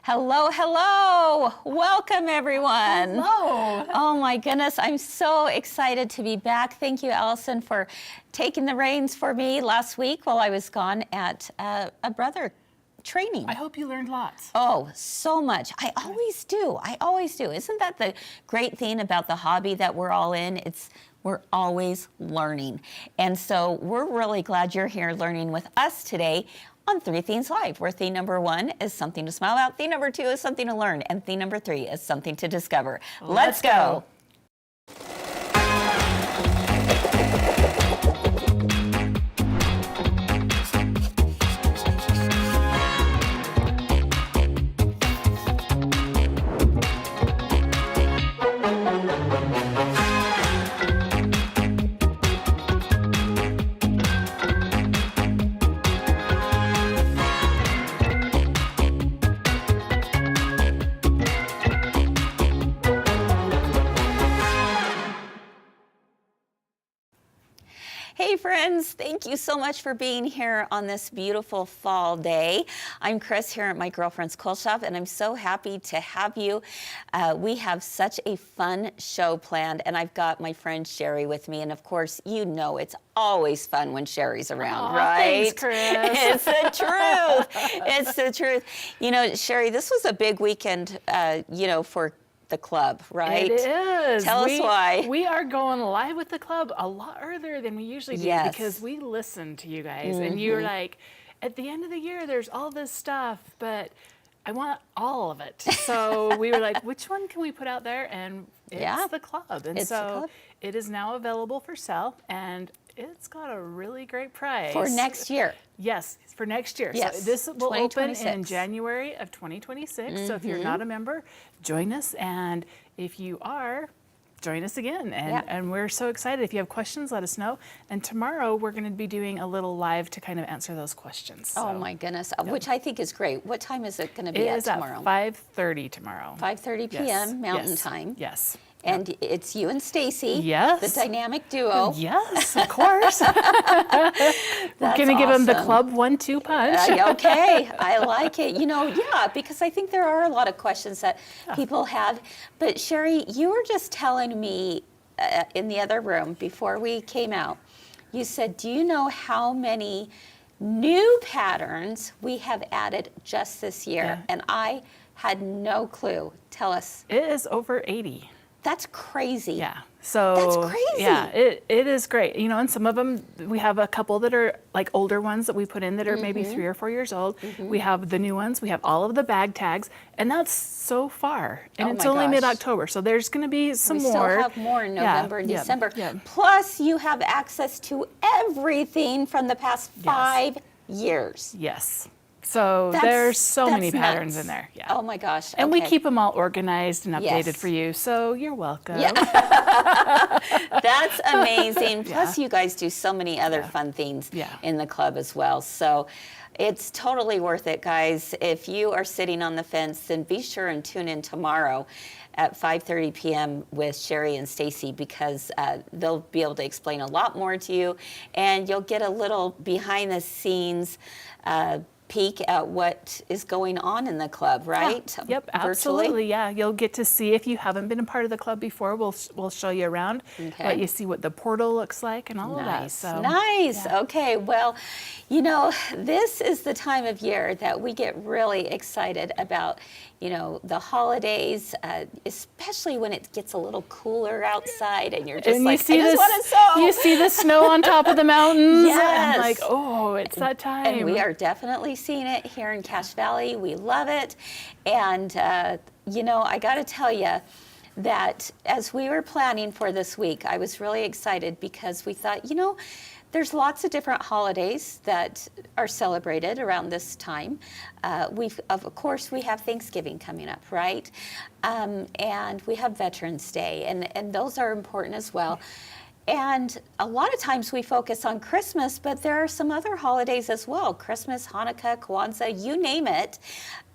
Hello, hello. Welcome, everyone. Hello. Oh, my goodness. I'm so excited to be back. Thank you, Allison, for taking the reins for me last week while I was gone at a brother training. I hope you learned lots. Oh, so much. I always do. I always do. Isn't that the great thing about the hobby that we're all in? We're always learning. And so we're really glad you're here learning with us today on 3 Themes Live, where theme number 1 is something to smile about, theme number 2 is something to learn, and theme number 3 is something to discover. Let's go. Hey friends, thank you so much for being here on this beautiful fall day. I'm Kris here at my girlfriend's quilt shop, and I'm so happy to have you. We have such a fun show planned, and I've got my friend Cheri with me, and of course, you know it's always fun when Cheri's around, right? Thanks, Kris. It's the truth. It's the truth. You know, Cheri, this was a big weekend, for the club, right? It is. Tell us why. We are going live with the club a lot earlier than we usually do, Yes. because we listen to you guys, and you're like, at the end of the year, there's all this stuff, but I want all of it. So we were like, which one can we put out there? And it's the club. And It's the club. it is now available for sale, and it's got a really great price. For next year. Yes, for next year. Yes, So this will open in 2026. January of 2026. So if you're not a member, join us. And if you are, join us again. And we're so excited. If you have questions, let us know. And tomorrow we're going to be doing a little live to kind of answer those questions. Oh So my goodness, which I think is great. What time is it going to be it at is tomorrow? at 5:30 tomorrow. 5:30 p.m. Yes. Mountain Yes. Time. Yes. And it's you and Stacy, Yes. the dynamic duo. Yes, of course. We're going to give them the awesome. club 1-2 punch. Okay, I like it. Because I think there are a lot of questions that people have. But Cheri, you were just telling me in the other room before we came out, you said, do you know how many new patterns we have added just this year? Yeah. And I had no clue. Tell us. It is over 80. That's crazy. Yeah. So That's crazy. Yeah, it is great. And some of them, we have a couple that are like older ones that we put in that are maybe 3 or 4 years old. We have the new ones. We have all of the bag tags, and that's so far. And Oh it's my only gosh. mid-October, so there's going to be some We more. still have more in November and December. Yeah. Plus, you have access to everything from the past 5 years. Yes. So there's so many that's patterns nuts. in there. Yeah. Oh my gosh. And we okay. keep them all organized and updated Yes. for you, so you're welcome. That's amazing. Plus, you guys do so many other fun things in the club as well. So it's totally worth it, guys. If you are sitting on the fence, then be sure and tune in tomorrow at 5:30 p.m. with Cheri and Stacy, because they'll be able to explain a lot more to you, and you'll get a little behind the scenes peek at what is going on in the club, right? Yeah. Yep, Virtually? absolutely. Yeah, you'll get to see, if you haven't been a part of the club before, we'll show you around, let you see what the portal looks like and all of that. So Nice. Okay. Well, this is the time of year that we get really excited about, the holidays, especially when it gets a little cooler outside and you're just and like, you see I just want to sew. You see the snow on top of the mountains. Yes. And like, oh, it's that time. And we are definitely seeing it here in Cache Valley. We love it. And, I got to tell you that as we were planning for this week, I was really excited because we thought, there's lots of different holidays that are celebrated around this time. Of course, we have Thanksgiving coming up, right? And we have Veterans Day, and those are important as well. And a lot of times we focus on Christmas, but there are some other holidays as well. Christmas, Hanukkah, Kwanzaa, you name it.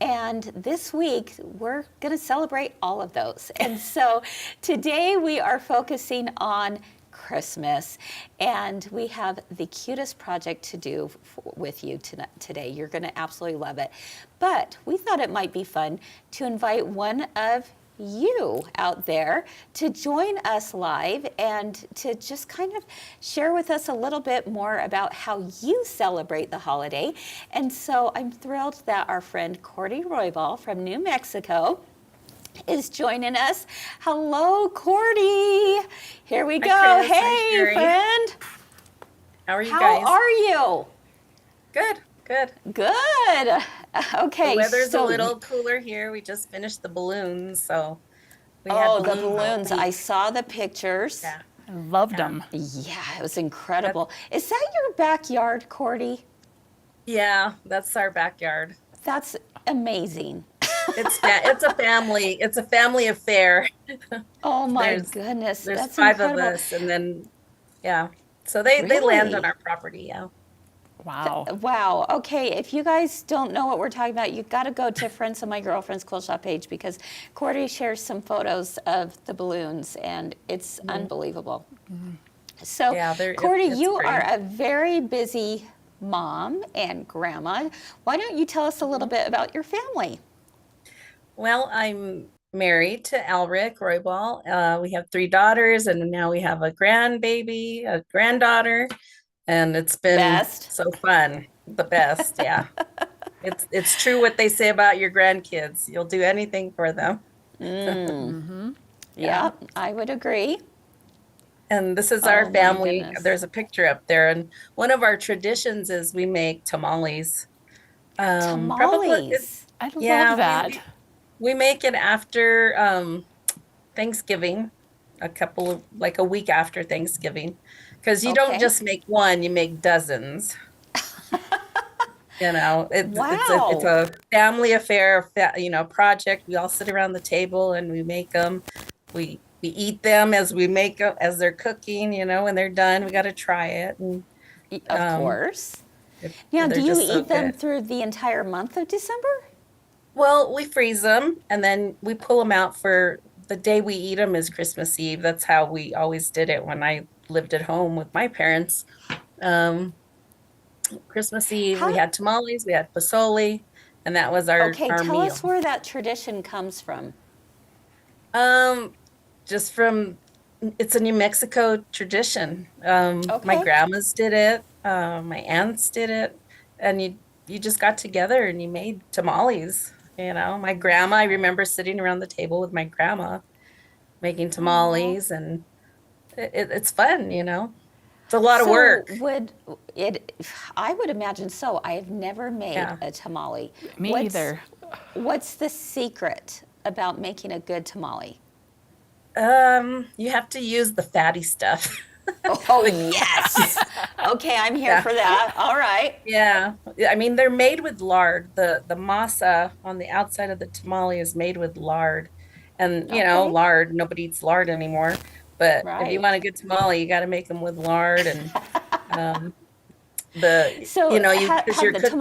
And this week, we're going to celebrate all of those. And so today we are focusing on Christmas, and we have the cutest project to do with you today. You're going to absolutely love it. But we thought it might be fun to invite one of you out there to join us live and to just kind of share with us a little bit more about how you celebrate the holiday. And so I'm thrilled that our friend Cordy Roybal from New Mexico is joining us. Hello, Cordy. Here we go. Hi, Kris. Hi, Hey, Cheri. friend. How are you How guys? are you? Good, good. Good. Okay. The weather's so a little cooler here. We just finished the balloons, so we Oh, had the balloons. all I week. saw the pictures. Yeah. Loved Yeah. them. Yeah, it was incredible. Is that your backyard, Cordy? Yeah, that's our backyard. That's amazing. It's a family affair. Oh my There's goodness, there's that's five of incredible. us, and then yeah. So they land on Really? our property, yeah. Wow. Wow. Okay, if you guys don't know what we're talking about, you've got to go to Friends of My Girlfriend's Quilt Shop page because Cordy shares some photos of the balloons and it's unbelievable. So, Yeah, Cordy, it's you great. are a very busy mom and grandma. Why don't you tell us a little bit about your family? Well, I'm married to Alric Roybal. We have 3 daughters, and now we have a grandbaby, a granddaughter, and it's been Best. so fun. The best, yeah. It's true what they say about your grandkids. You'll do anything for them. Yeah, I would agree. And this is Oh our my family. goodness. There's a picture up there, and one of our traditions is we make tamales. Probably, Tamales. I love yeah, that. we make it after Thanksgiving, like a week after Thanksgiving, because you don't Okay. just make one, you make dozens. It's Wow. a family affair, project. We all sit around the table and we make them. We eat them as we make them, as they're cooking, when they're done, we got to try it. And Of um, course. Now, do they're you just so eat them good. through the entire month of December? Well, we freeze them and then we pull them out for the day we eat them is Christmas Eve. That's how we always did it when I lived at home with my parents. Um, Christmas Eve, we How, had tamales, we had pozole, and that was okay, our tell meal. us where that tradition comes from. Um, just from It's a New Mexico tradition. My Okay. grandmas did it, my aunts did it, and you just got together and you made tamales. My grandma, I remember sitting around the table with my grandma making Oh. tamales, and it's fun. It's a lot of So work. would it, I would imagine so. I have never made Yeah. a tamale. Me either. What's the secret about making a good tamale? You have to use the fatty stuff. Oh, yes. Okay, I'm here Yeah. for that. All right. Yeah. I mean, they're made with lard. The masa on the outside of the tamale is made with lard. And, Okay. lard, nobody eats lard anymore. But if you Right. want a good tamale, you got to make them with lard and um So because you're cook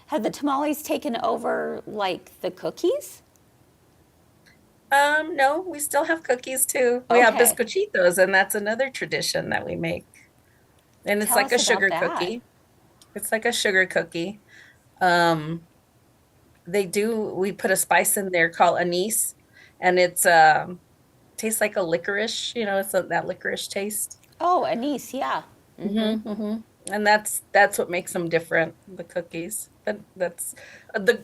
have the tamales taken over like the cookies? no, we still have cookies too. We have Okay. bizcochitos, and that's another tradition that we make. And it's Tell like us a about sugar that. cookie. It's like a sugar cookie. Um, we put a spice in there called anise, and it's tastes like a licorice, that licorice taste. Oh, anise, yeah. And that's what makes them different, the cookies. But that's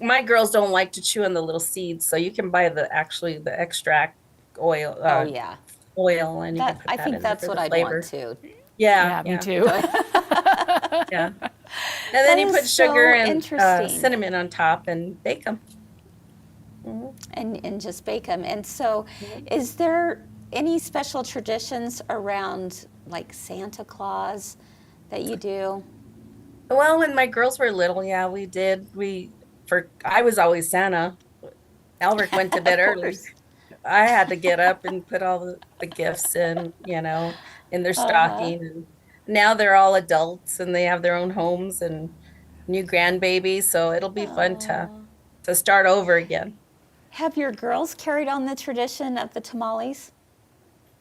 my girls don't like to chew on the little seeds, so you can buy the extract oil Oh, yeah. oil, and you can That put I that think in there that's for what the I'd want flavor. too. Yeah, Yeah, me yeah, too. yeah. And That then you is put sugar so and interesting. cinnamon on top and bake them. And just bake them. And so, is there any special traditions around like Santa Claus that you do? Well, when my girls were little, yeah, we did. I was always Santa. Albert went to bed Of early. course. I had to get up and put all the gifts in their Uh-huh. stocking. And now they're all adults and they have their own homes and new grandbabies. So it'll be fun Oh. to start over again. Have your girls carried on the tradition of the tamales?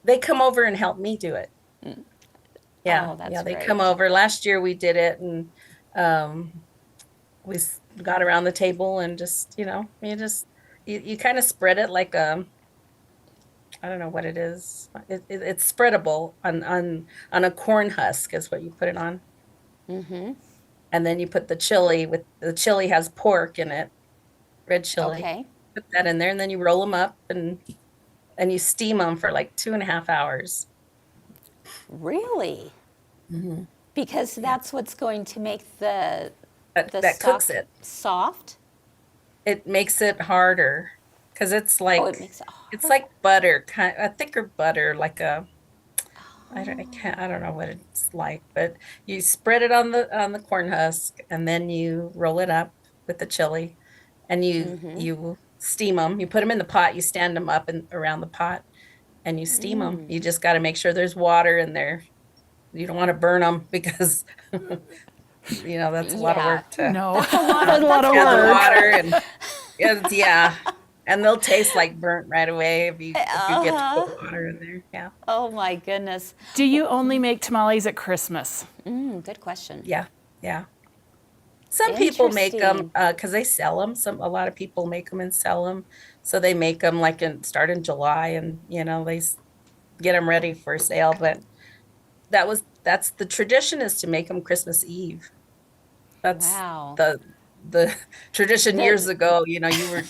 They come over and help me do it. Yeah, Oh, that's yeah, they great. come over. Last year we did it, and got around the table and just, you kind of spread it like I don't know what it is. It's spreadable on a corn husk is what you put it on. Mm-hmm. And then you put the chili has pork in it, red chili. Okay. Put that in there, and then you roll them up and you steam them for like 2.5 hours. Really? Mm-hmm. Because that's what's going to make the That stock cooks it. soft. It makes it harder because Oh, it makes it it's hard. like butter, a thicker butter, like I don't know what it's like, but you spread it on the corn husk, and then you roll it up with the chili, and you steam them. You put them in the pot. You stand them up and around the pot, and you steam them. You just got to make sure there's water in there. You don't want to burn them because that's a lot of Yeah. work to No, That's a lot of, a lot of add the work. water yeah, and they'll taste like burnt right away if you get to put water in there. Yeah, Oh my goodness. Do you only make tamales at Christmas? Good question. yeah. Some people make them Interesting. because they sell them. A lot of people make them and sell them. So they make them like start in July, and get them ready for sale. But that's the tradition, is to make them Christmas Eve. That's Wow. the tradition years ago. You were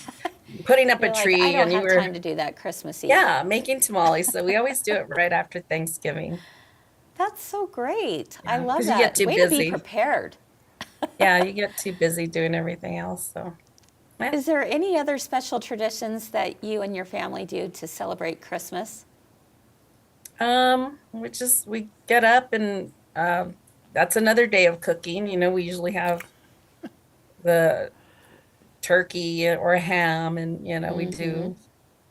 putting up a You're like, tree, I don't and you have were time to do that Christmas Eve. making tamales. So we always do it right after Thanksgiving. That's so great. I love 'cause you get that. too Way to be busy. prepared. Yeah, you get too busy doing everything else. So yeah. Is there any other special traditions that you and your family do to celebrate Christmas? We get up, and that's another day of cooking. We usually have the turkey or a ham, and we do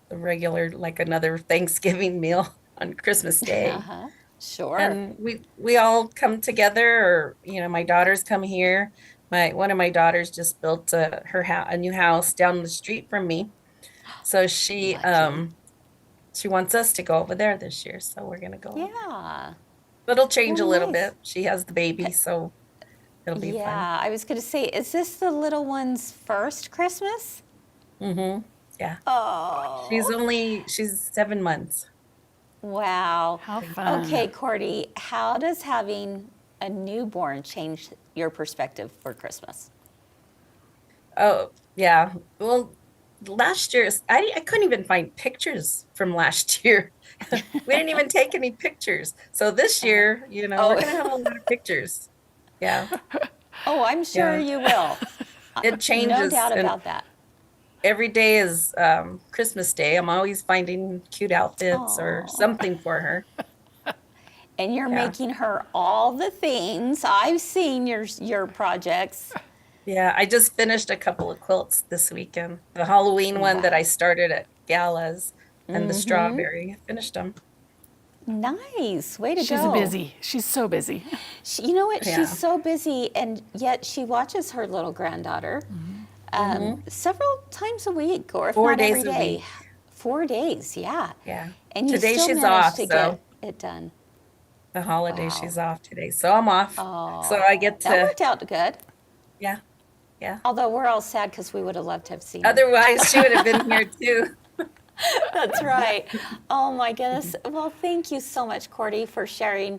the regular, like another Thanksgiving meal on Christmas Day. Uh-huh. Sure. And we all come together, or my daughters come here. One of my daughters just built a new house down the street from me, so Lucky. she wants us to go over there this year, so we're gonna go. Yeah. It'll change a Oh, little nice. bit. She has the baby, so it'll be fun. Yeah, I was going to say, is this the little one's first Christmas? Mm-hmm. Yeah. Oh, She's 7 months. wow. How fun. Okay, Cordy, how does having a newborn change your perspective for Christmas? Oh, yeah. Well, last year, I couldn't even find pictures from last year. We didn't even take any pictures. So this year, we're going to have a lot of pictures. Yeah. Oh, I'm sure Yeah. you will. It changes. No doubt and about that. every day is Christmas Day. I'm always finding cute outfits or Aw. something for her. And you're Yeah. making her all the things. I've seen your projects. Yeah, I just finished a couple of quilts this weekend. The Halloween one that I started at galas, and the strawberry. I finished them. Nice. Way to She's go. busy. She's so busy. You know what? Yeah. She's so busy, and yet she watches her little granddaughter several times a week, or if 4 not every days a day. week. 4 days, yeah. Yeah. And you Today still she's manage off, to so get it done. the holiday Wow. she's off today. So I'm off. Oh, So I get that to, worked out good. yeah, yeah. Although we're all sad because we would have loved to have seen her. Otherwise, she would have been here too. That's right. Oh my goodness. Well, thank you so much, Cordy, for sharing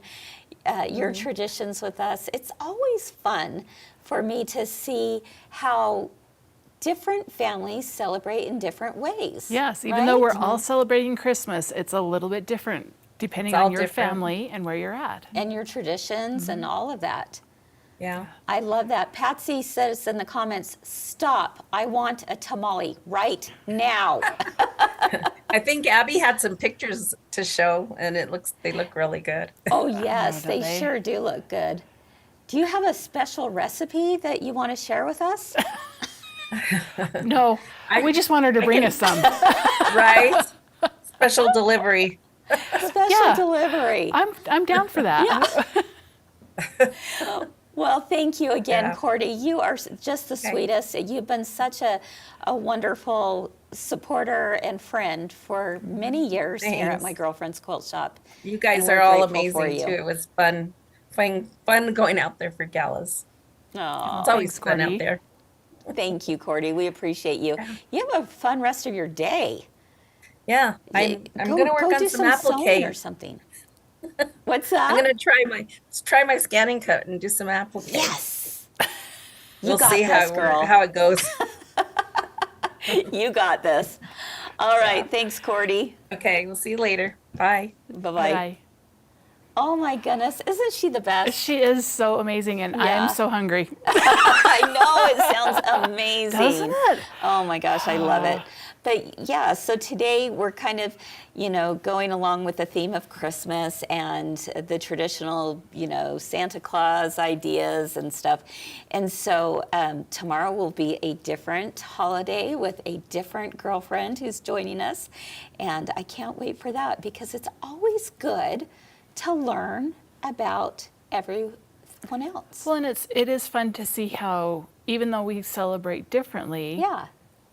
your traditions with us. It's always fun for me to see how different families celebrate in different ways. Yes, even though we're right? all celebrating Christmas, it's a little bit different depending It's all on your different. family and where you're at. And your traditions and all of that. Yeah. I love that. Patsy says in the comments, stop. I want a tamale right now. I think Abby had some pictures to show, and they look really good. Oh, yes, don't they they? sure do look good. Do you have a special recipe that you want to share with us? No, we just want her to bring us some. Right? Special delivery. Special Yeah. delivery. I'm down for that. Well, thank you again, Yeah. Cordy. You are just the Okay. sweetest. You've been such a wonderful supporter and friend for many years here at Thanks. My Girlfriend's Quilt Shop. You And guys we're are all grateful for amazing you. too. It was fun going out there for galas. Aw, It's always Thanks, fun Cordy. out there. thank you, Cordy. We appreciate you. You have a fun rest of your day. Yeah, I'm Go- gonna work go on do some sewing or applique. something. What's that? I'm gonna try my scanning cut and do some applique. Yes. You We'll got see this, girl. how it goes. You got this. All right. Thanks, Cordy. Okay, we'll see you later. Bye. Bye-bye. Bye. Oh, my goodness. Isn't she the best? She is so amazing, and I Yeah. am so hungry. I know. It sounds amazing. Doesn't it? Oh, my gosh. I love it. But yeah, so today we're kind of, going along with the theme of Christmas and the traditional, Santa Claus ideas and stuff. And so tomorrow will be a different holiday with a different girlfriend who's joining us. And I can't wait for that because it's always good to learn about everyone else. Well, and it is fun to see how, even though we celebrate differently, Yeah.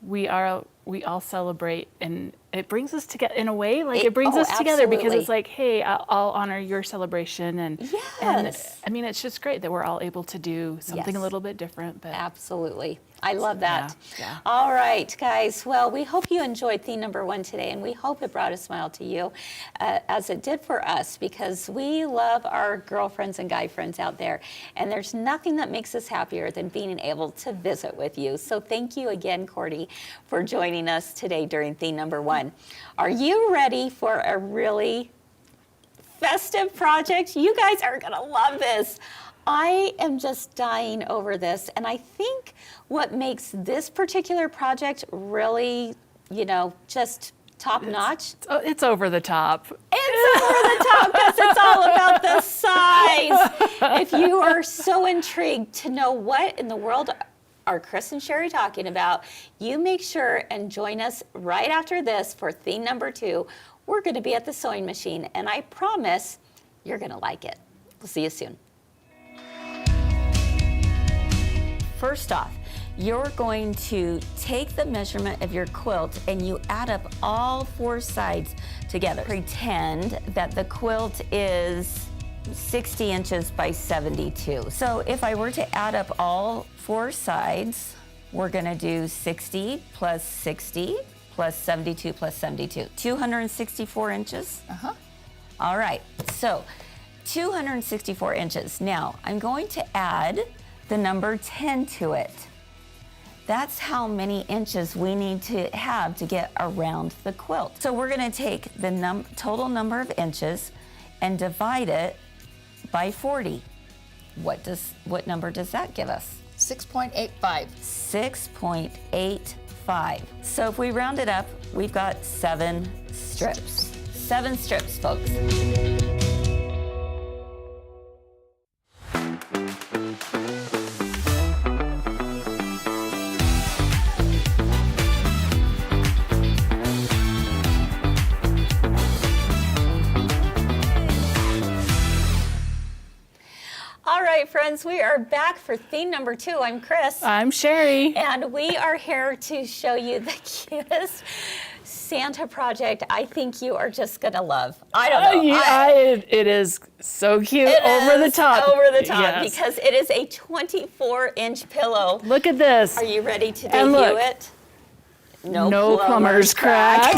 we all celebrate, and it brings us together in a way. Like It- it brings oh, us together because absolutely. it's like, hey, I'll honor your celebration, and Yes. I mean, it's just great that we're all able to do something Yes. a little bit different. But Absolutely. I love that. Yeah. All right, guys. Well, we hope you enjoyed theme number 1 today, and we hope it brought a smile to you, as it did for us, because we love our girlfriends and guy friends out there, and there's nothing that makes us happier than being able to visit with you. So thank you again, Cordy, for joining us today during theme number 1. Are you ready for a really festive project? You guys are going to love this. I am just dying over this. And I think what makes this particular project really, just top notch. it's over the top. It's over the top because it's all about the size. If you are so intrigued to know what in the world are Kris and Cheri talking about, you make sure and join us right after this for theme number 2. We're going to be at the sewing machine, and I promise you're going to like it. We'll see you soon. First off, you're going to take the measurement of your quilt and you add up all 4 sides together. Pretend that the quilt is 60 inches by 72. So if I were to add up all 4 sides, we're gonna do 60 plus 60 plus 72 plus 72. 264 inches. All right, so 264 inches. Now, I'm going to add the number 10 to it. That's how many inches we need to have to get around the quilt. So we're gonna take the total number of inches and divide it by 40. What number does that give us? 6.85. 6.85. So if we round it up, we've got 7 strips. 7 strips, folks. All right, friends, we are back for theme number 2. I'm Kris. I'm Cheri. And we are here to show you the cutest Santa project I think you are just going to love. I don't know. It is so cute. It Over the is top. Over the top, Yes. because it is a 24-inch pillow. Look at this. Are you ready to And debut look. it? No plumber's crack.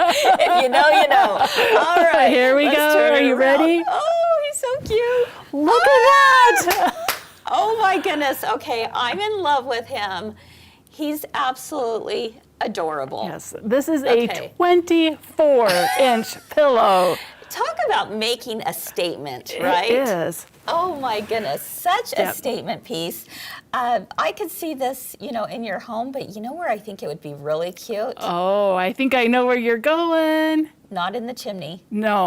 If you know, you know. All right. Here we let's go. turn Are it you around. ready? Oh, he's so cute. Look at that. Oh my goodness. Okay, I'm in love with him. He's absolutely adorable. Yes, this is Okay. a 24-inch pillow. Talk about making a statement, right? It is. Oh my goodness, such a Yep. statement piece. I could see this, in your home, but you know where I think it would be really cute? Oh, I think I know where you're going. Not in the chimney. No.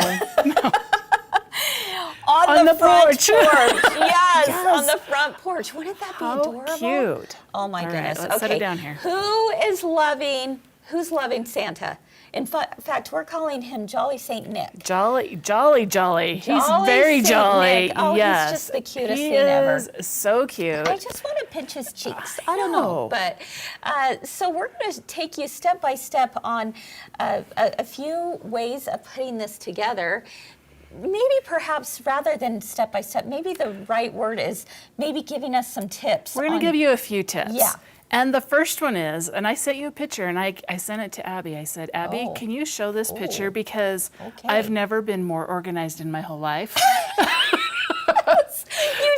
On the front porch. Yes, Yes. on the front porch. Wouldn't that be How adorable? cute. Oh my All right, goodness. let's set it down here. Who's loving Santa? In fact, we're calling him Jolly Saint Nick. Jolly. He's Jolly very Saint jolly. Nick. Oh, yes. he's just the cutest he thing ever. is so cute. I just want to pinch his cheeks. I I don't know. know. But so we're going to take you step by step on a few ways of putting this together. Maybe perhaps rather than step by step, maybe the right word is maybe giving us some tips. We're going to give you a few tips. Yeah. And the first one is, and I sent you a picture, and I sent it to Abby. I said, Abby, Oh. can you show this picture? Oh. Because Okay. I've never been more organized in my whole life. You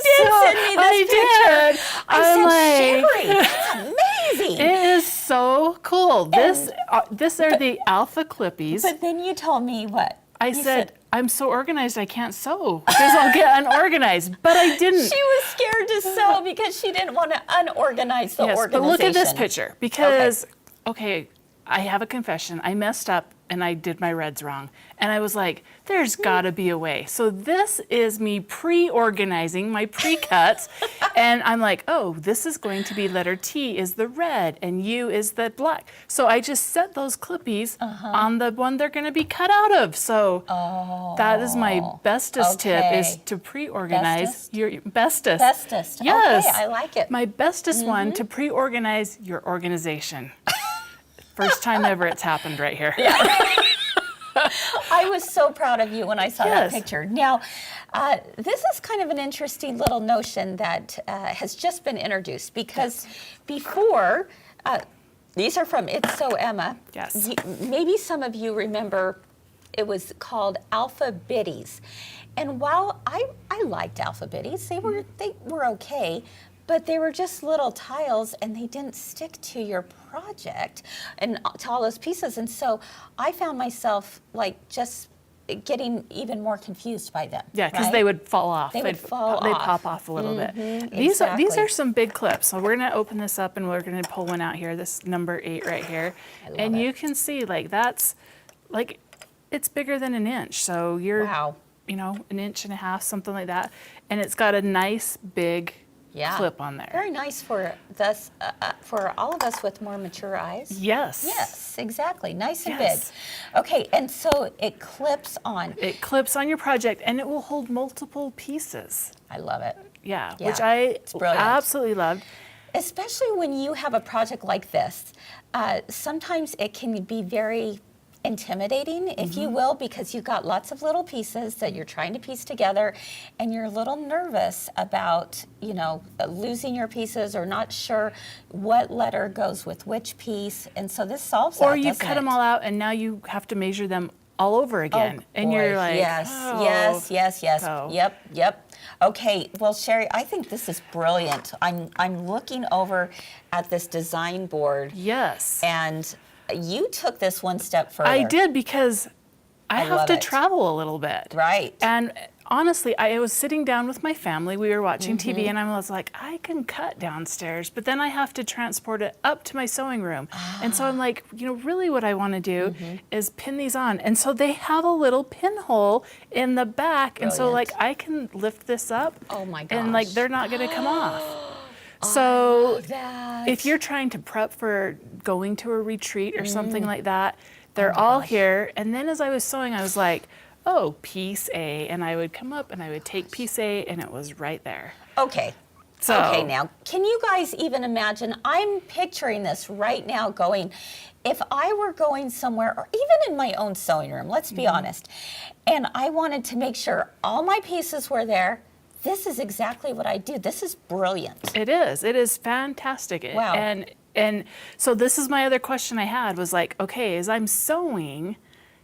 did send me this picture. I said, Cheri, that's amazing. It is so cool. This are the AlphaCLIPPIES. But then you told me what? I You said, I'm so organized I can't sew because I'll get unorganized. But I didn't. she was scared to sew because she didn't want to unorganize the Yes, organization. but look at this picture because, okay, I have a confession. I messed up and I did my reds wrong. And I was like, there's got to be a way. So this is me pre-organizing my pre-cuts. And I'm like, oh, this is going to be letter T is the red and U is the black. So I just set those clippies on the one they're going to be cut out of. So that is my bestest tip is Okay. to pre-organize Bestest? your bestest. Bestest. Yes. Okay, I like it. My bestest one to pre-organize your organization. First time ever it's happened right here. I was so proud of you when I saw Yes. that picture. Now, this is kind of an interesting little notion that has just been introduced because before, these are from It's So Emma. Yes. Maybe some of you remember it was called AlphaBitties. And while I liked AlphaBitties, they were okay, but they were just little tiles and they didn't stick to your project and to all those pieces. And so I found myself like just getting even more confused by them. Yeah, because right? they would fall off. They would fall They'd off. pop off a little bit. These exactly. are some big clips. So we're gonna open this up and we're gonna pull one out here. This number 8 right here, and you can see like that's like it's bigger than an inch. So you're Wow. you know, an inch and a half, something like that, and it's got a nice big clip on there. Very nice for this, for all of us with more mature eyes. Yes. Yes, exactly. Nice and Yes. big. Okay, and so it clips on. It clips on your project and it will hold multiple pieces. I love it. Yeah, Yeah, which I it's brilliant. absolutely loved. Especially when you have a project like this, sometimes it can be very intimidating, if you will, because you've got lots of little pieces that you're trying to piece together and you're a little nervous about, you know, losing your pieces or not sure what letter goes with which piece. And so this solves that, Or you doesn't cut it? them all out and now you have to measure them all over again. Oh, and boy, you're like, yes, oh. yes. So- Yep. Okay, well, Cheri, I think this is brilliant. I'm looking over at this design board, Yes. and you took this one step further. I did because I have love to it. travel a little bit. Right. And honestly, I was sitting down with my family. We were watching Mm-hmm. TV, and I was like, I can cut downstairs, but then I have to transport it up to my sewing room. And so I'm like, you know, really what I want to do Mm-hmm. is pin these on. And so they have a little pinhole in the back. And so, like, I can lift this up. Oh, my And, like, gosh. they're not going to come off. So That. if you're trying to prep for going to a retreat or Mm. something like that, they're all here. And then as I was sewing, I was like, oh, piece A. And I would come up and I would take piece A and it was right there. Okay. So- Okay, now, can you guys even imagine? I'm picturing this right now going, if I were going somewhere, or even in my own sewing room, let's be honest, and I wanted to make sure all my pieces were there, this is exactly what I do. This is brilliant. It is. It is fantastic. Wow. And so this is my other question I had was like, okay, as I'm sewing,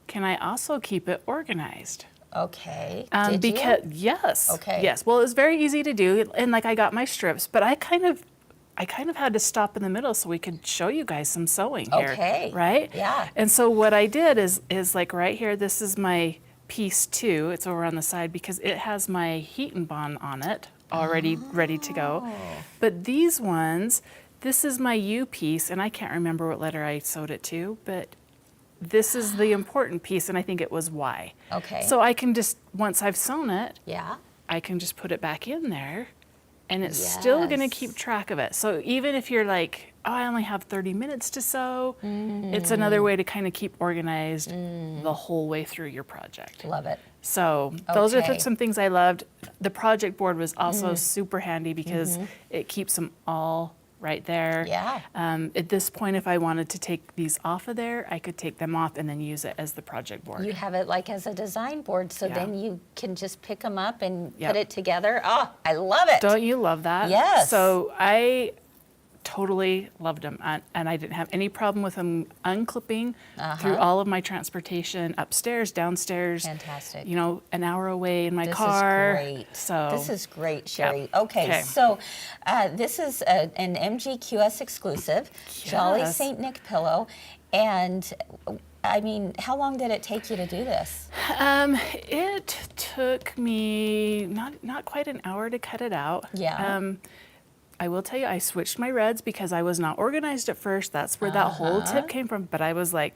can I also keep it organized? Okay. Did Because you? yes. Okay. Yes. Well, it was very easy to do, and like I got my strips, but I kind of had to stop in the middle so we could show you guys some sewing here. Okay. Right? Yeah. And so what I did is like right here, this is my piece 2. It's over on the side because it has my heat and bond on it already ready to go. Oh. But these ones, this is my U piece, and I can't remember what letter I sewed it to, but this is the important piece, and I think it was Y. Okay. So I can just, once I've sewn it, Yeah. I can just put it back in there, and it's still going to Yes. keep track of it. So even if you're like, oh, I only have 30 minutes to sew. It's another way to kind of keep organized the whole way through your project. Love it. So those are Okay. some things I loved. The project board was also super handy because it keeps them all right there. Yeah. At this point, if I wanted to take these off of there, I could take them off and then use it as the project board. You have it like as a design board, so Yeah. then you can just pick them up and Yep. put it together. Oh, I love it. Don't you love that? Yes. So I totally loved them, and I didn't have any problem with them unclipping through all of my transportation, upstairs, downstairs. Fantastic. You know, an hour away in my This car. is great. So This is great, Cheri. Yeah. Okay, Okay. so this is an MGQS exclusive, Jolly Yes. St. Nick pillow. And I mean, how long did it take you to do this? It took me not quite an hour to cut it out. Yeah. I will tell you, I switched my reds because I was not organized at first. That's where that whole tip came from. But I was like,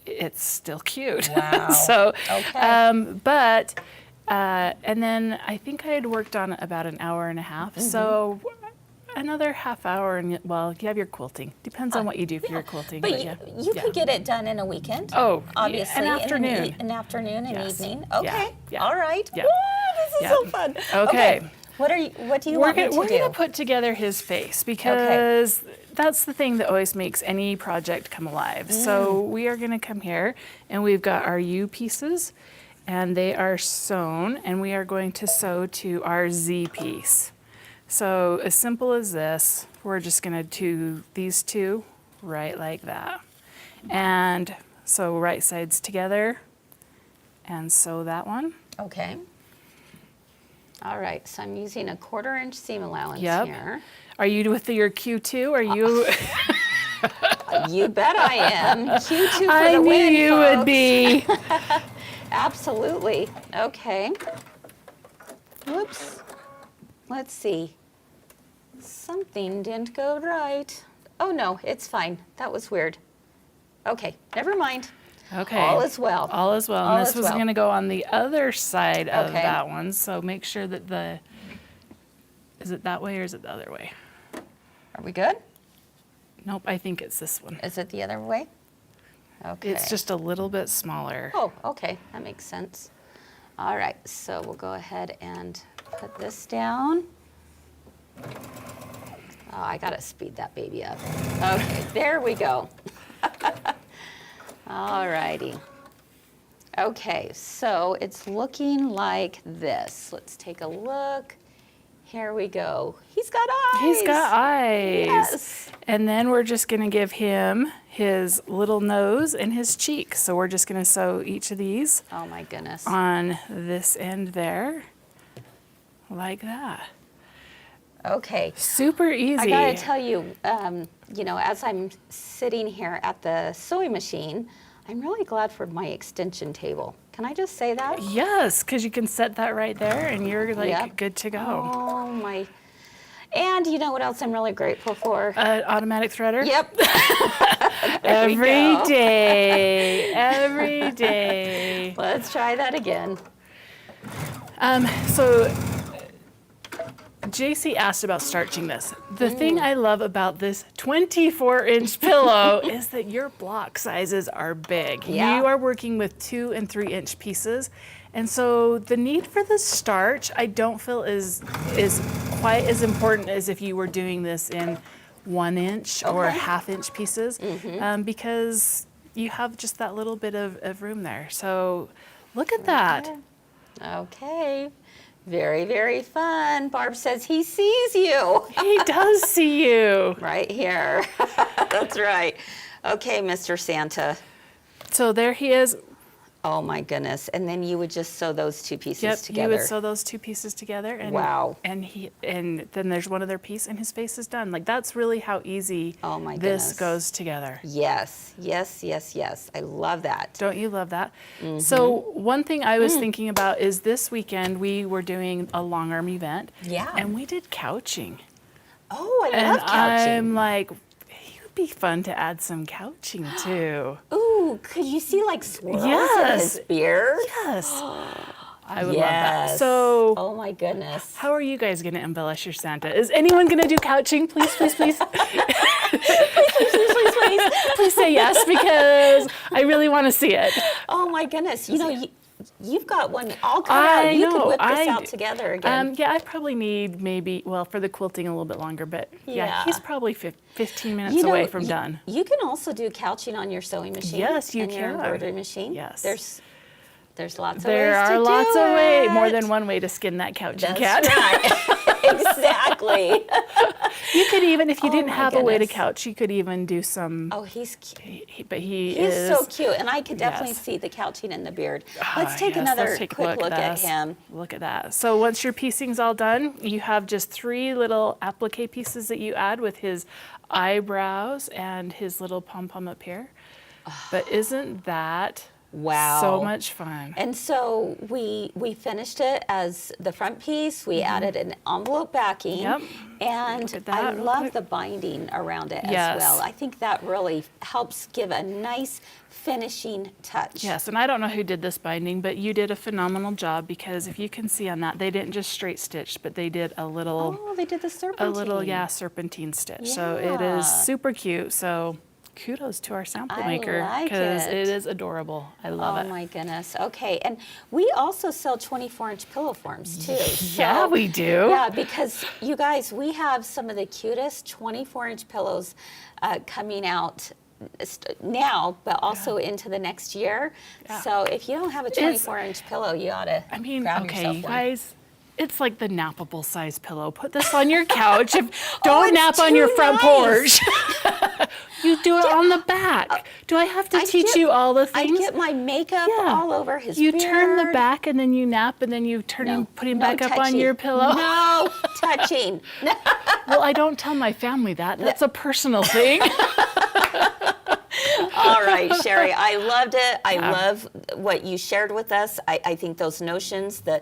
it's still cute. Wow. So, Okay. and then I think I had worked on it about an hour and a half. So another half hour, and well, you have your quilting. Depends on what you do for your quilting. But yeah. you could get it done in a weekend. Oh, yeah, obviously. an in afternoon. An afternoon, an Yes. evening. Yeah, Okay. yeah, All right. yeah. Woo, this is Yeah. so fun. Okay. What do you We're want me to we're do? gonna put together his face because that's the thing that always makes any project come alive. So we are gonna come here, and we've got our U pieces, and they are sewn, and we are going to sew to our Z piece. So as simple as this, we're just gonna do these two right like that. And so right sides together, and sew that one. Okay. All right, so I'm using a 1/4 inch seam allowance Yep. here. Are you with your Q2? Are you? You bet I am. Q2 for I the knew win, you folks. would be. Absolutely. Okay. Whoops. Let's see. Something didn't go right. Oh no, it's fine. That was weird. Okay, never mind. Okay. All is well. All is well. All And this is was well. going to go on the other side of Okay. that one. So make sure that is it that way or is it the other way? Are we good? Nope, I think it's this one. Is it the other way? Okay. It's just a little bit smaller. Oh, okay, that makes sense. All right, so we'll go ahead and put this down. Oh, I gotta speed that baby up. Okay, there we go. All righty. Okay, so it's looking like this. Let's take a look. Here we go. He's got eyes. He's got eyes. Yes. And then we're just going to give him his little nose and his cheek. So we're just going to sew each of these Oh my goodness. on this end there, like that. Okay. Super easy. I gotta tell you, you know, as I'm sitting here at the sewing machine, I'm really glad for my extension table. Can I just say that? Yes, because you can set that right there and you're like Yep. good to go. Oh my. And you know what else I'm really grateful for? Automatic threader? Yep. Every go. day. Every day. Let's try that again. So JC asked about starching this. The thing I love about this 24-inch pillow is that your block sizes are big. Yeah. You are working with 2 and 3-inch pieces. And so the need for the starch, I don't feel is quite as important as if you were doing this in 1-inch or Okay. half-inch pieces, because you have just that little bit of room there. So look at that. Okay. Very, very fun. Barb says he sees you. He does see you. Right here. That's right. Okay, Mr. Santa. So there he is. Oh my goodness. And then you would just sew those two pieces Yep, together. you would sew those 2 pieces together, and Wow. and then there's one other piece, and his face is done. Like that's really how easy Oh my this goodness. goes together. Yes, yes, yes, yes. I love that. Don't you love that? Mm-hmm. So one thing I Mm. was thinking about is this weekend we were doing a long arm event, Yeah. and we did couching, Oh, I and love couching. I'm like, it would be fun to add some couching too. Ooh, could you see like swirls in Yes. his beard? Yes. I would love that. Yes. So, oh my goodness. how are you guys going to embellish your Santa? Is anyone going to do couching? Please, please, please. Please say yes, because I really want to see it. Oh my goodness. You know, you've got one all cut out. You could whip this out together again. Yeah, I probably need maybe, well, for the quilting a little bit longer, but yeah, he's probably 15 minutes away from done. You can also do couching on your sewing machine. Yes, you and can. your embroidery machine. Yes. There's lots of ways There to are do lots of ways, more it. than one way to skin that couch. That's cat. right. Exactly. You could even, if you didn't my have a way to goodness. couch, you could even do some. Oh, he's cute. But He's is so cute, and I could definitely yes. see the couching and the beard. Ah, Let's take yes, another let's take a quick look at this. him. Look at that. So once your piecing's all done, you have just 3 little applique pieces that you add with his eyebrows and his little pom-pom up here. But isn't that Wow. so much fun? And so we finished it as the front piece. We added an envelope backing. Yep. And Look at I that real love quick. the binding around it Yes. as well. I think that really helps give a nice finishing touch. Yes, and I don't know who did this binding, but you did a phenomenal job, because if you can see on that, they didn't just straight stitch, but they did a little, Oh, they did the serpentine. serpentine stitch. So it is Yeah. super cute. So kudos to our sample I maker, like because it. it is adorable. I love Oh it. my goodness. Okay, and we also sell 24-inch pillow forms too. Yeah, So- we do. Yeah, because you guys, we have some of the cutest 24-inch pillows coming out now, but also into the next year. Yeah. So if you don't have a 24-inch pillow, you ought to I mean, grab okay, yourself you one. guys, it's like the nappable size pillow. Put this on your couch. Don't it's nap on your too front nice. porch. You do it on the back. Do I have to I teach get- you all the I things? get my makeup Yeah. all over his You beard. turn the back and then you nap and then you turn him, put him No back up on touching. your pillow. No touching. Well, I don't tell my family that. That's a personal thing. All right, Cheri, I loved it. I love what you shared with us. I think those notions, the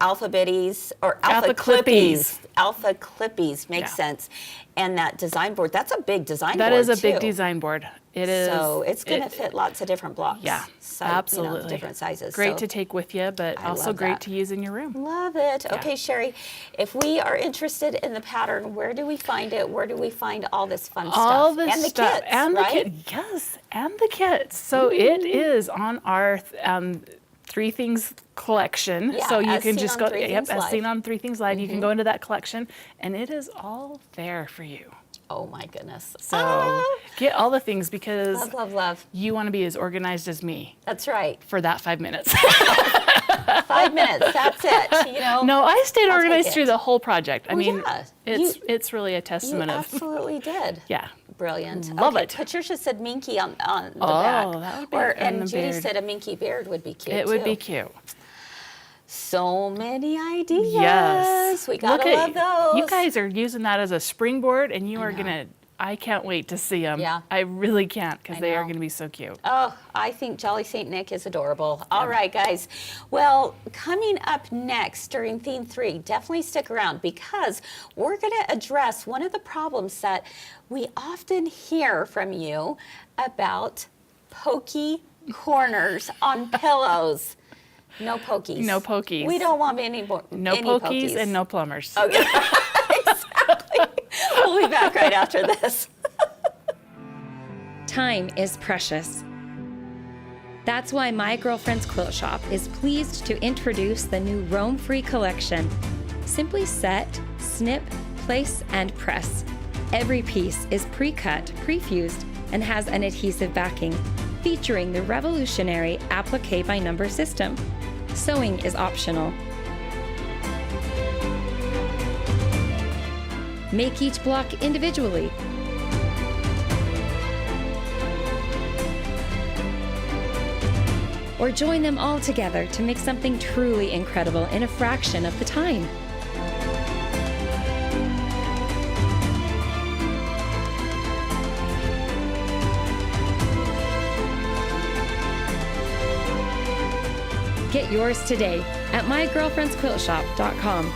alphabetties or AlphaCLIPPIES. AlphaCLIPPIES makes Yeah. sense. And that design board, that's a big design That board is a big too. design board. It is. So it's going to fit lots of different blocks. Yeah, So, absolutely. different sizes. Great So to take with you, but I also love great that. to use in your room. Love it. Okay, Cheri, if we are interested in the pattern, where do we find it? Where do we find all this fun All stuff? the and the stuff kits, and right? the kit, yes, and the kits. So it is on our 3 Things collection. Yeah, so you as can seen just on go. 3 Yep, Things as Live. seen on 3 Things Live. You can go into that collection, and it is all there for you. Oh my goodness. So get all the things, because Love, love, love. you want to be as organized as me That's right. for that 5 minutes. 5 minutes. That's it. You know. No, I stayed I'll organized take through it. the whole project. I Oh, mean, yeah. it's really a You testament of absolutely did. yeah. Brilliant. Love Okay, it. Patricia said minky on the Oh, back. that would be- Or, and and the Judy beard. said a minky beard would be cute It would be too. cute. So many ideas. Yes. We gotta Look love those. You guys are using that as a springboard, and you are gonna. I can't wait to see them. Yeah. I really can't, because I they are know. going to be so cute. Oh, I think Jolly St. Nick is adorable. All right, guys. Well, coming up next during Theme 3, definitely stick around, because we're going to address one of the problems that we often hear from you about pokey corners on pillows. No pokies. No pokies. We don't want any more. No any pokies and no plumbers. Okay. Exactly. We'll be back right after this. Time is precious. That's why My Girlfriend's Quilt Shop is pleased to introduce the new Roam Free collection. Simply set, snip, place, and press. Every piece is pre-cut, pre-fused, and has an adhesive backing, featuring the revolutionary applique by number system. Sewing is optional. Make each block individually. Or join them all together to make something truly incredible in a fraction of the time. Get yours today at mygirlfriendsquiltshop.com.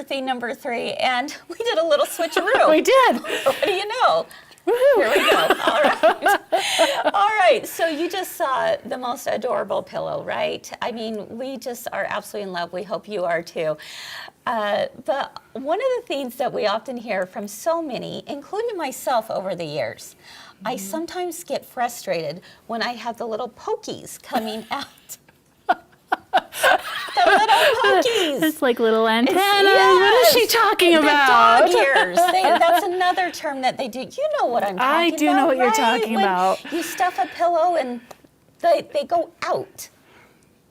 for thing number 3, and we did a little switcheroo. We did. What do you know? Here we go. All right. All right. So you just saw the most adorable pillow, right? I mean, we just are absolutely in love. We hope you are too. But one of the things that we often hear from so many, including myself over the years, I sometimes get frustrated when I have the little pokies coming out. The little pokies. It's like little antennas. Yes. What is she talking The about? dog ears. That's another term that they do. You know what I'm talking about. I do know what you're right? talking When about. you stuff a pillow and they go out.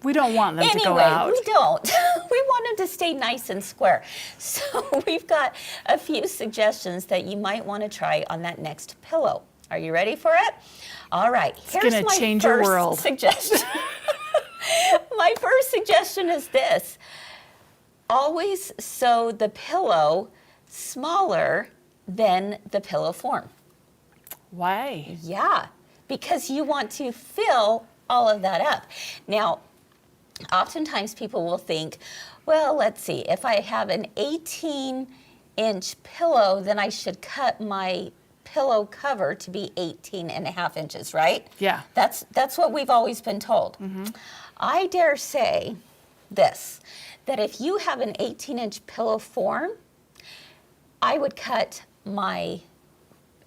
We don't want them Anyway, to go out. we don't. We want them to stay nice and square. So we've got a few suggestions that you might want to try on that next pillow. Are you ready for it? All right. Here's gonna my change your first world. suggestion. My first suggestion is this. Always sew the pillow smaller than the pillow form. Why? Yeah, because you want to fill all of that up. Now, oftentimes people will think, well, let's see, if I have an 18-inch pillow, then I should cut my pillow cover to be 18.5 inches, right? Yeah. That's what we've always been told. I dare say this, that if you have an 18-inch pillow form, I would cut my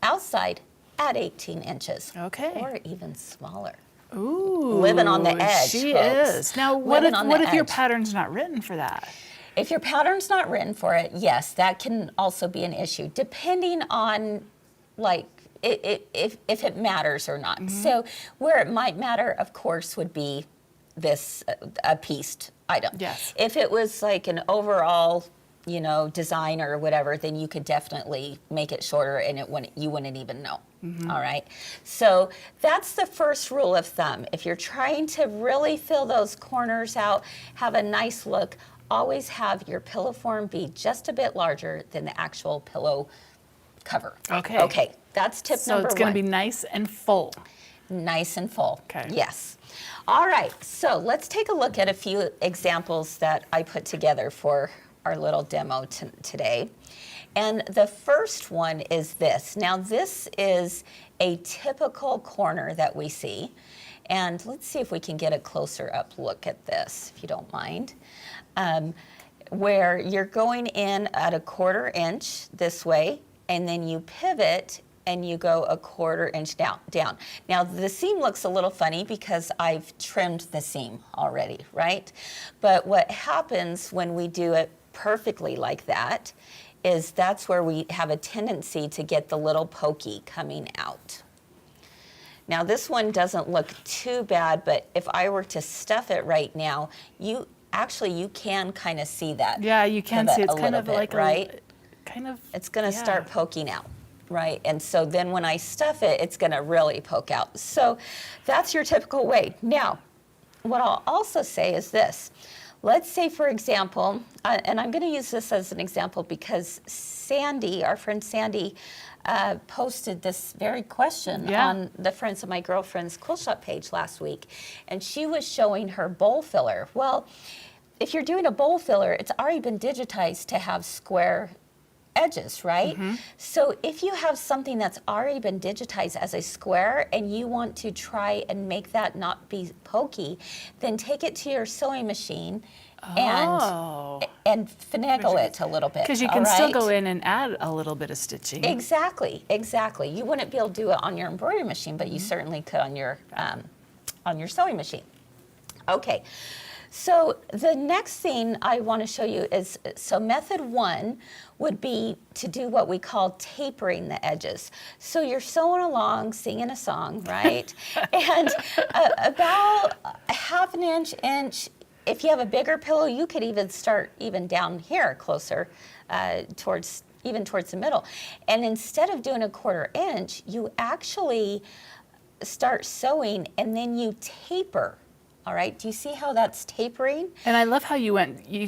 outside at 18 inches. Okay. Or even smaller. Ooh. Living on the edge, She folks. is. Now, what Living on the if your edge. pattern's not written for that? If your pattern's not written for it, yes, that can also be an issue, depending on like if it matters or not. So where it might matter, of course, would be this a pieced item. Yes. If it was like an overall, design or whatever, then you could definitely make it shorter and you wouldn't even know. All right. So that's the first rule of thumb. If you're trying to really fill those corners out, have a nice look, always have your pillow form be just a bit larger than the actual pillow cover. Okay. Okay. That's tip number 1. So it's going to be nice and full. Nice and full. Okay. Yes. All right. So let's take a look at a few examples that I put together for our little demo today. And the first one is this. Now, this is a typical corner that we see. And let's see if we can get a closer up look at this, if you don't mind. Where you're going in at a 1/4 inch this way, and then you pivot and you go a 1/4 inch down. Now the seam looks a little funny because I've trimmed the seam already, right? But what happens when we do it perfectly like that is that's where we have a tendency to get the little pokey coming out. Now this one doesn't look too bad, but if I were to stuff it right now, you can kind of see that. Yeah, you can pivot see it's a kind little of bit, like right? It's going to start poking out, right? And so then when I stuff it, it's going to really poke out. So that's your typical way. Now, what I'll also say is this. Let's say, for example, and I'm going to use this as an example because Sandy, our friend Sandy, posted this very question on the Friends of My Girlfriend's Quilt Shop page last week. And she was showing her bowl filler. Well, if you're doing a bowl filler, it's already been digitized to have square edges, right? So if you have something that's already been digitized as a square and you want to try and make that not be pokey, then take it to your sewing machine and finagle it a little bit. Because you all can still right? go in and add a little bit of stitching. Exactly. You wouldn't be able to do it on your embroidery machine, but you certainly could on your sewing machine. Okay. So the next thing I want to show you is, so method 1 would be to do what we call tapering the edges. So you're sewing along, singing a song, right? And about a 1/2 inch, if you have a bigger pillow, you could even start even down here closer towards the middle. And instead of doing a 1/4 inch, you actually start sewing and then you taper. All right, do you see how that's tapering? And I love how you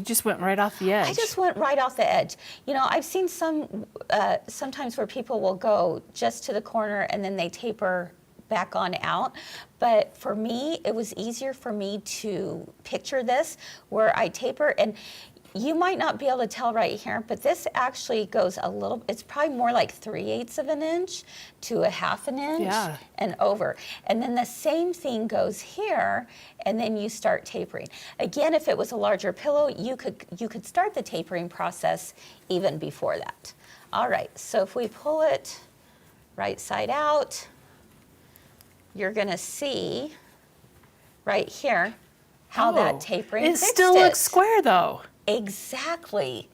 just went right off the edge. I just went right off the edge. I've seen sometimes where people will go just to the corner and then they taper back on out. But for me, it was easier for me to picture this where I taper. And you might not be able to tell right here, but this actually goes a little, it's probably more like 3/8 of an inch to a 1/2 an inch Yeah. and over. And then the same thing goes here, and then you start tapering. Again, if it was a larger pillow, you could start the tapering process even before that. All right, so if we pull it right side out, you're gonna see right here how that tapering It fixed still looks square though. Exactly.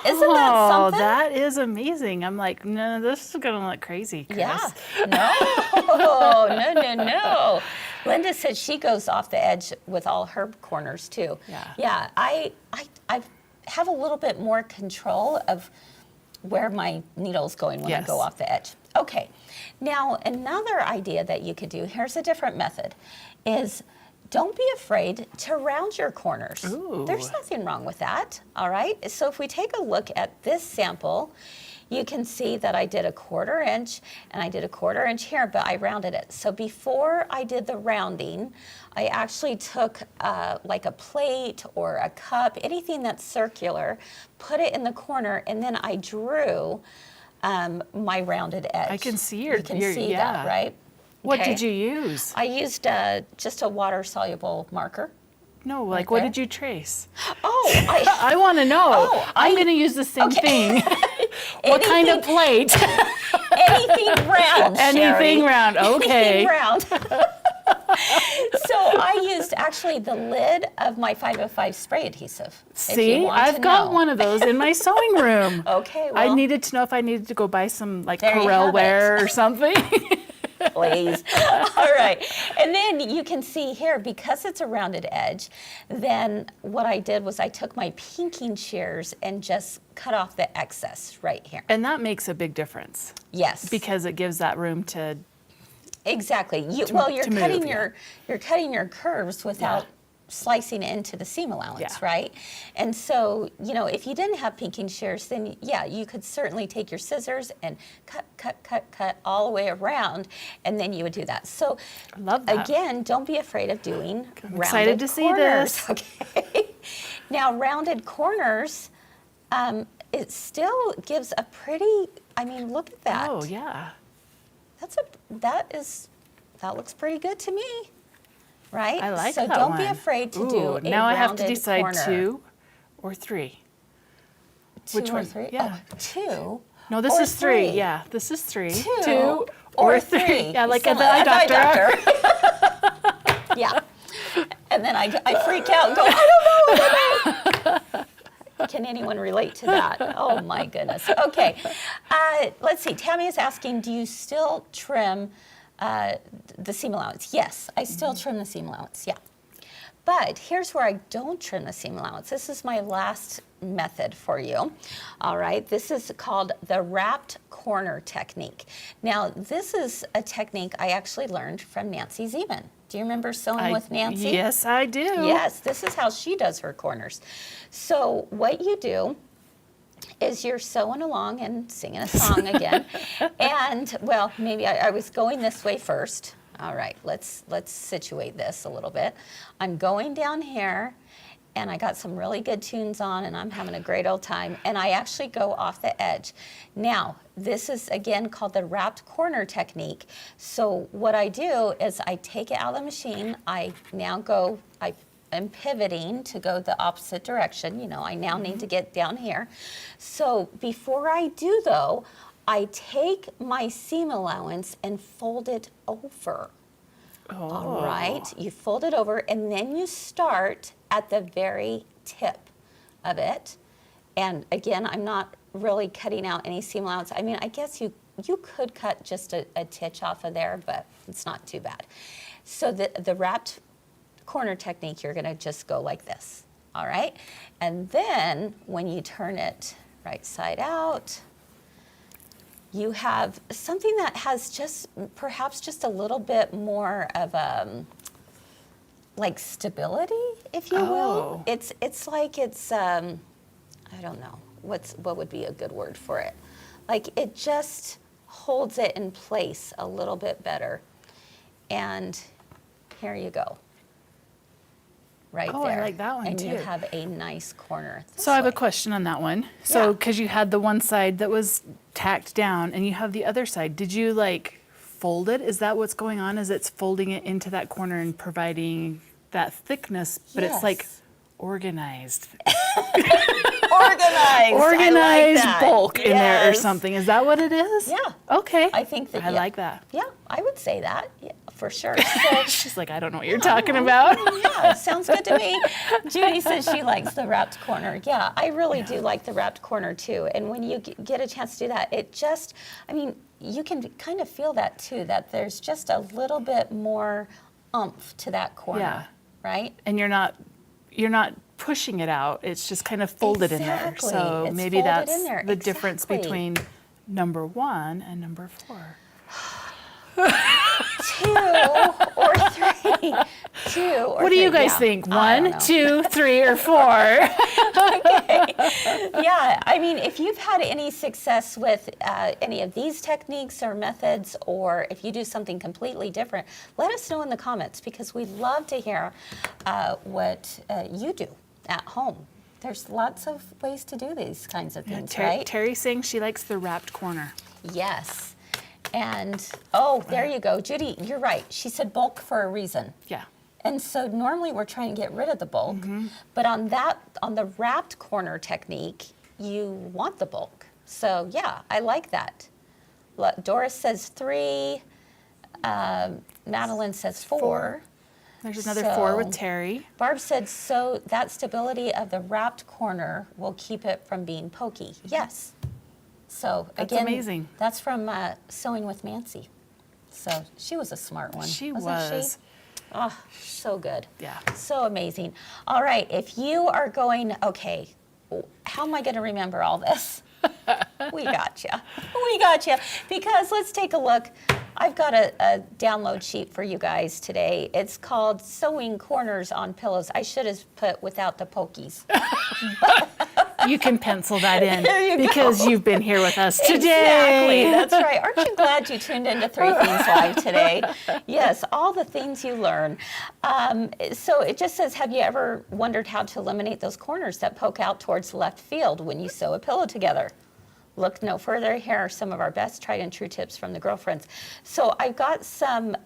Isn't that Oh, something? that is amazing. I'm like, no, this is gonna look crazy, Kris. Yeah. No. Linda said she goes off the edge with all her corners too. Yeah. Yeah. I have a little bit more control of where my needle's going when I Yes. go off the edge. Okay. Now another idea that you could do, here's a different method, is don't be afraid to round your corners. Ooh. There's nothing wrong with that, all right? So if we take a look at this sample, you can see that I did a 1/4 inch and I did a 1/4 inch here, but I rounded it. So before I did the rounding, I actually took like a plate or a cup, anything that's circular, put it in the corner, and then I drew my rounded edge. I can see You can see that, right? What Okay. did you use? I used just a water-soluble marker. No, like Right what there. did you trace? Oh, I, I want to know. Oh, I'm going to use the same thing. What kind of plate? anything round, Anything Cheri. round. Okay. Anything round. So I used actually the lid of my 505 spray adhesive. if you See, want to I've got know. one of those in my sewing room. Okay, I well, needed to know if I needed to go buy some like There you Corel have ware or something. please. All right. And then you can see here, because it's a rounded edge, then what I did was I took my pinking shears and just cut off the excess right here. And that makes a big difference Yes. because it gives that room to. Exactly. You're to move, cutting yeah. you're cutting your curves without Yeah. slicing into the seam allowance, Yeah. right? And so, if you didn't have pinking shears, then yeah, you could certainly take your scissors and cut all the way around, and then you would do that. So I love that. again, don't be afraid of doing I'm rounded excited to see corners. this. Okay. Now rounded corners, it still gives a pretty, look at that. Oh, yeah. That looks pretty good to me, right? I like so that don't be one. afraid to Ooh, do a now I have to rounded decide corner. 2 or 3. Two Which or one? three? Yeah. Oh, 2. No, this or is 3. 3. Yeah, this is 3. 2 or or 3. 3. Yeah, like So at the eye doctor. Yeah. And then I freak out and go, I don't know. Can anyone relate to that? Oh my goodness. Okay. Let's see. Tammy is asking, do you still trim the seam allowance? Yes, I still trim the seam allowance. Yeah. But here's where I don't trim the seam allowance. This is my last method for you. All right, this is called the wrapped corner technique. Now, this is a technique I actually learned from Nancy Zeman. Do you remember sewing with Nancy? Yes, I do. Yes, this is how she does her corners. So what you do is you're sewing along and singing a song again. And, well, maybe I was going this way first. All right, let's situate this a little bit. I'm going down here, and I got some really good tunes on, and I'm having a great old time, and I actually go off the edge. Now, this is, again, called the wrapped corner technique. So what I do is I take it out of the machine. I am pivoting to go the opposite direction. I now need to get down here. So before I do, though, I take my seam allowance and fold it over. Oh. All right, you fold it over, and then you start at the very tip of it. And again, I'm not really cutting out any seam allowance. I guess you could cut just a titch off of there, but it's not too bad. So the wrapped corner technique, you're gonna just go like this, all right? And then when you turn it right side out, you have something that has perhaps just a little bit more of like stability, if you will. Oh. It's like I don't know, what would be a good word for it? Like it just holds it in place a little bit better. And here you go. right Oh, there. I like that one, and you too. have a nice corner. this So I have a way. question on that one. So, Yeah. because you had the one side that was tacked down and you have the other side, did you like fold it? Is that what's going on? Is it's folding it into that corner and providing that thickness, but it's like Yes. organized. Organized. Organized I like that. bulk in there or Yes. something. Is that what it is? Yeah. Okay. I think that I yeah. like that. Yeah, I would say that. Yeah, for sure. So, She's like, I don't know what you're talking about. yeah, sounds good to me. Judy says she likes the wrapped corner. Yeah, I really do like the wrapped corner too. And when you get a chance to do that, it just, I mean, you can kind of feel that too, that there's just a little bit more oomph to that corner, Yeah. right? And you're not pushing it out. It's just kind of folded in there. Exactly. So It's maybe folded that's in there. the difference Exactly. between number 1 and number 4. 2 or 3. 2 or What do you 3, guys yeah. think? I don't 1, know. 2, 3, or 4? Yeah, I mean, if you've had any success with any of these techniques or methods, or if you do something completely different, let us know in the comments, because we'd love to hear what you do at home. There's lots of ways to do these kinds of things, right? Terry's saying she likes the wrapped corner. Yes. And, oh, there you go. Judy, you're right. She said bulk for a reason. Yeah. And so normally we're trying to get rid of the bulk, but on the wrapped corner technique, you want the bulk. So yeah, I like that. Doris says 3, Madeline says 4. There's another 4 with So- Terry. Barb said, so that stability of the wrapped corner will keep it from being pokey. Yes. So That's again, amazing. that's from Sewing with Nancy. So she was a smart one. She wasn't was. she? Oh, so good. Yeah. So amazing. All right, if you are going, okay, how am I going to remember all this? We got you. We got you. Because let's take a look. I've got a download sheet for you guys today. It's called Sewing Corners on Pillows. I should have put without the pokies. You can pencil that in There you go. because you've been here with us Exactly, today. that's right. Aren't you glad you tuned into 3 Things Live today? Yes, all the things you learn. So it just says, have you ever wondered how to eliminate those corners that poke out towards left field when you sew a pillow together? Look no further. Here are some of our best tried and true tips from the girlfriends. So I've got some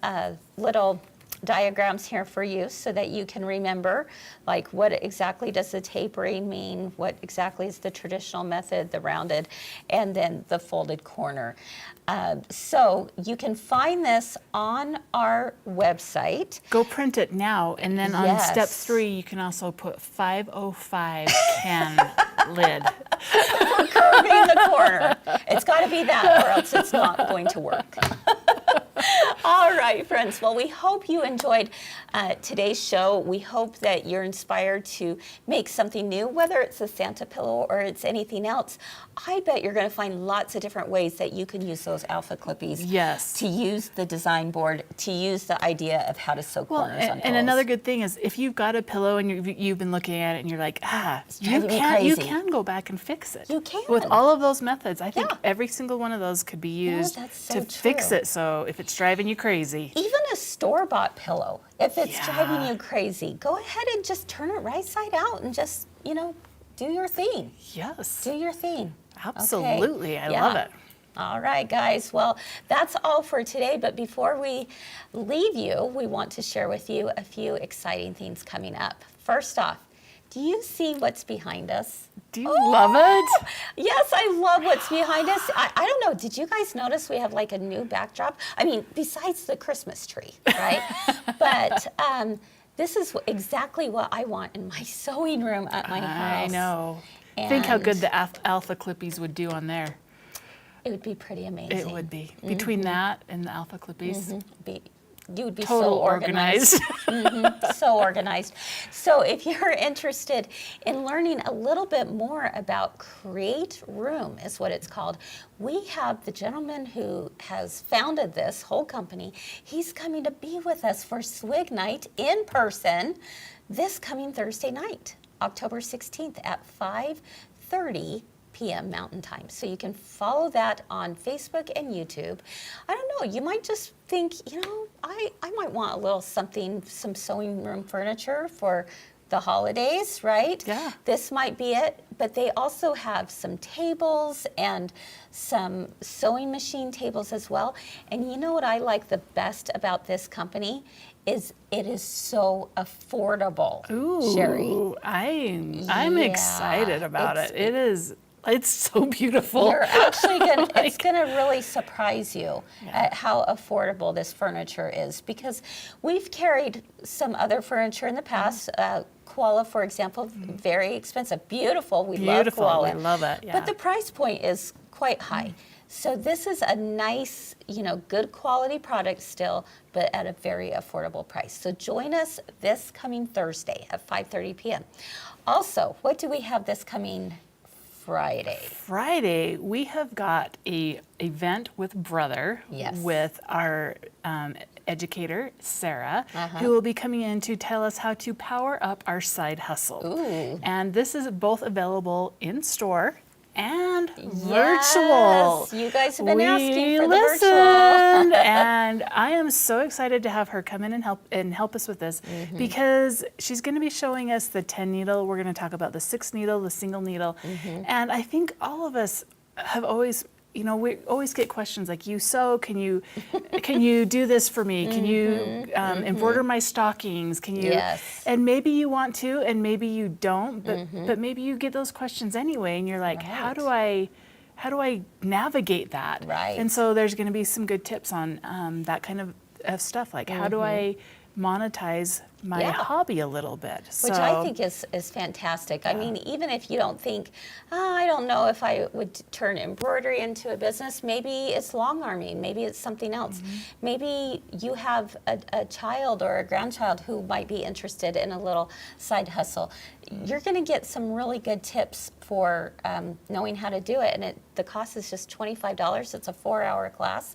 little diagrams here for you so that you can remember, like, what exactly does the tapering mean, what exactly is the traditional method, the rounded, and then the folded corner. So you can find this on our website. Go print it now, and then on step Yes. 3, you can also put 505 can lid. Curving the corner. It's got to be that, or else it's not going to work. All right, friends. Well, we hope you enjoyed today's show. We hope that you're inspired to make something new, whether it's a Santa pillow or it's anything else. I bet you're going to find lots of different ways that you can use those AlphaCLIPPIES. Yes. To use the design board, to use the idea of how to sew Well, corners on and pillows. another good thing is if you've got a pillow and you've been looking at it and you're like, you driving me you crazy. can go back and fix it. You can. With all of those methods, I think Yeah. every single one of those could be used that's so to fix true. it. So if it's driving you crazy. Even a store-bought pillow, if it's Yeah. driving you crazy, go ahead and just turn it right side out and just, do your thing. Yes. Do your thing. Absolutely. I Yeah. love it. All right, guys. Well, that's all for today. But before we leave you, we want to share with you a few exciting things coming up. First off, do you see what's behind us? Do you love it? Yes, I love what's behind us. I don't know. Did you guys notice we have like a new backdrop? I mean, besides the Christmas tree, right? But this is exactly what I want in my sewing room at my house. I know. Think how good And the AlphaCLIPPIES would do on there. It would be pretty amazing. It would be. Between that and the AlphaCLIPPIES. You would be Total so organized. So organized. So if you're interested in learning a little bit more about Create Room, is what it's called, we have the gentleman who has founded this whole company. He's coming to be with us for Swig Night in person this coming Thursday night, October 16th at 5:30 p.m. Mountain Time. So you can follow that on Facebook and YouTube. I don't know, you might just think, I might want a little something, some sewing room furniture for the holidays, right? Yeah. This might be it, but they also have some tables and some sewing machine tables as well. And you know what I like the best about this company is it is so affordable, Cheri. Ooh, I'm excited about it's- it. It's so beautiful. You're actually gonna, it's gonna really surprise you at how affordable this furniture is, because we've carried some other furniture in the past. Koala, for example, very expensive, beautiful. We love Beautiful, Koala. we love it, yeah. But the price point is quite high. So this is a nice, good quality product still, but at a very affordable price. So join us this coming Thursday at 5:30 p.m. Also, what do we have this coming Friday, we have got a event with Brother, Yes. with our educator, Sarah, Uh-huh. who will be coming in to tell us how to power up our side hustle. Ooh. And this is both available in store and virtual. Yes, you guys have been asking for the virtual. listened, and I am so excited to have her come in and help us with this, Mm-hmm. because she's going to be showing us the 10 needle. We're going to talk about the 6 needle, the single needle, Mm-hmm. and I think all of us have always. We always get questions like, you sew, can you do this for me? Can you embroider my stockings? Can you? Yes. And maybe you want to, and maybe you don't, but maybe you get those questions anyway, and you're like, how do I navigate that? Right. And so there's going to be some good tips on that kind of stuff, like how do I monetize my Yeah. hobby a little bit? Which I think is fantastic. I mean, even if you don't think, I don't know if I would turn embroidery into a business, maybe it's long arming, maybe it's something else. Maybe you have a child or a grandchild who might be interested in a little side hustle. You're going to get some really good tips for knowing how to do it. And the cost is just $25. It's a 4-hour class.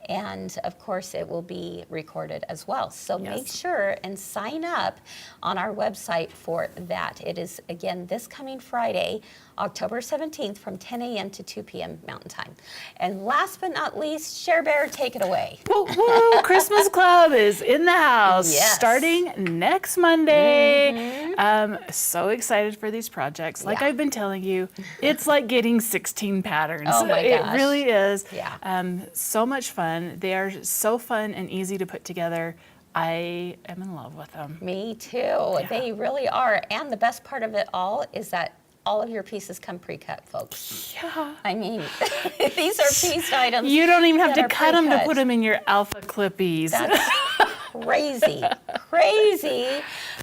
And of course, it will be recorded as well. So make sure and sign up on our website for that. It is, again, this coming Friday, October 17th from 10 a.m. to 2 p.m. Mountain Time. And last but not least, Share Bear, take it away. Woo, woo, Christmas Club is in the house, Yes. starting next Monday. So excited for these projects. Like Yeah. I've been telling you, it's like getting 16 patterns. Oh my It gosh. really is. Yeah. So much fun. They are so fun and easy to put together. I am in love with them. Me too. They really are. And the best part of it all is that all of your pieces come pre-cut, folks. Yeah. I mean, these are pieced items. You don't even have that to are cut them to pre-cut. put them in your AlphaCLIPPIES. That's crazy.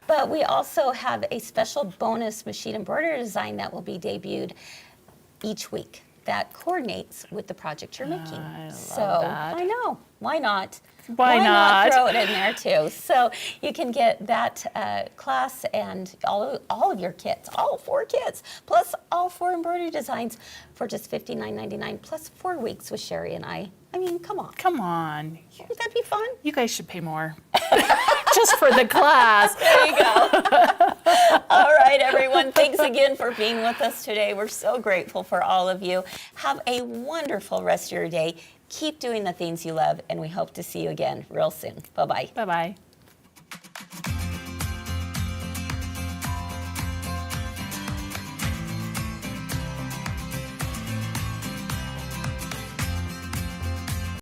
But we also have a special bonus machine embroidery design that will be debuted each week that coordinates with the project you're making. I love so that. I know, why not? Why not? Throw it in there too. So you can get that class and all of your kits, all 4 kits, plus all 4 embroidery designs for just $59.99 plus 4 weeks with Cheri and I. I mean, come on. Come on. Would that be fun? You guys should pay more. Just for the class. There you go. All right, everyone. Thanks again for being with us today. We're so grateful for all of you. Have a wonderful rest of your day. Keep doing the things you love, and we hope to see you again real soon. Bye-bye. Bye-bye.